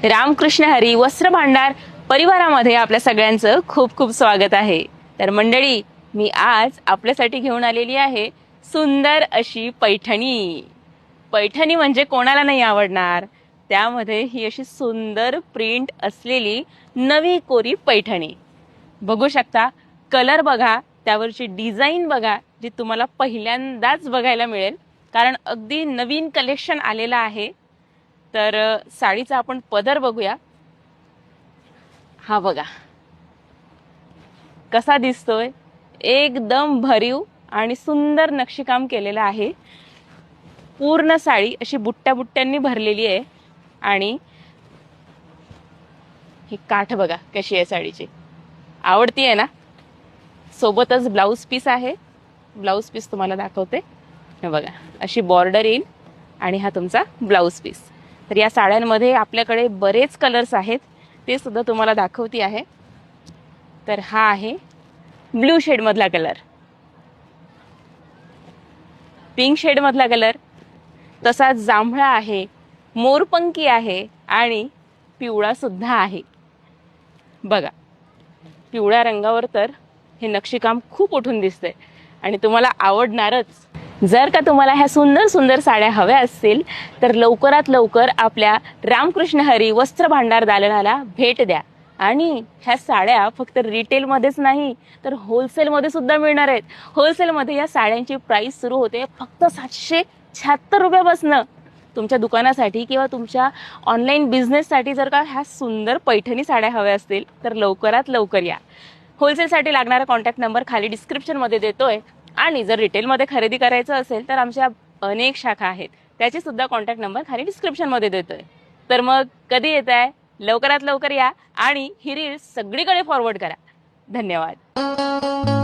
रामकृष्ण हरी वस्त्र भांडार परिवारामध्ये आपल्या सगळ्यांचं खूप खूप स्वागत आहे। तर मंडळी, मी आज आपल्यासाठी घेऊन आलेली आहे सुंदर अशी पैठणी। पैठणी म्हणजे कोणाला नाही आवडणार। त्यामध्ये ही अशी सुंदर प्रिंट असलेली नवी कोरी पैठणी बघू शकता। कलर बघा, त्यावरची डिझाईन बघा, जी तुम्हाला पहिल्यांदाच बघायला मिळेल, कारण अगदी नवीन कलेक्शन आलेलं आहे। तर साडीचा आपण पदर बघूया। हा बघा कसा दिसतोय, एकदम भरीव आणि सुंदर नक्षीकाम केलेलं आहे। पूर्ण साडी अशी बुट्ट्या बुट्ट्यांनी भरलेली आहे आणि ही काठ बघा कशी आहे साडीची, आवडती आहे ना। सोबतच ब्लाउज पीस आहे, ब्लाउज पीस तुम्हाला दाखवते। हे बघा अशी बॉर्डर येईल आणि हा तुमचा ब्लाउज पीस। तर या साड्यांमध्ये आपल्याकडे बरेच कलर्स आहेत, ते सुद्धा तुम्हाला दाखवते आहे। तर हा आहे ब्लू शेड मधला कलर, पिंक शेड मधला कलर, तसाच जांभळा आहे, मोरपंखी आहे आणि पिवळा सुद्धा आहे। बघा पिवळ्या रंगावर तर हे नक्षीकाम खूप उठून दिसतंय आणि तुम्हाला आवडणारच। जर का तुम्हाला ह्या सुंदर सुंदर साड्या हव्या असतील तर लवकरात लवकर आपल्या रामकृष्ण हरी वस्त्र भांडार दालनाला भेट द्या। आणि ह्या साड्या फक्त रिटेलमध्येच नाही तर होलसेलमध्ये सुद्धा मिळणार आहेत। होलसेलमध्ये या साड्यांची प्राइस सुरू होते फक्त 776 रुपयापासून। तुमच्या दुकानासाठी किंवा तुमच्या ऑनलाईन बिझनेससाठी जर का ह्या सुंदर पैठणी साड्या हव्या असतील तर लवकरात लवकर या। होलसेलसाठी लागणारा कॉन्टॅक्ट नंबर खाली डिस्क्रिप्शनमध्ये देतोय, आणि जर रिटेलमध्ये खरेदी करायचं असेल तर आमच्या अनेक शाखा आहेत, त्याचे सुद्धा कॉन्टॅक्ट नंबर खाली डिस्क्रिप्शनमध्ये देतोय। तर मग कधी येत आहे, लवकरात लवकर या आणि ही रील सगळीकडे फॉरवर्ड करा। धन्यवाद।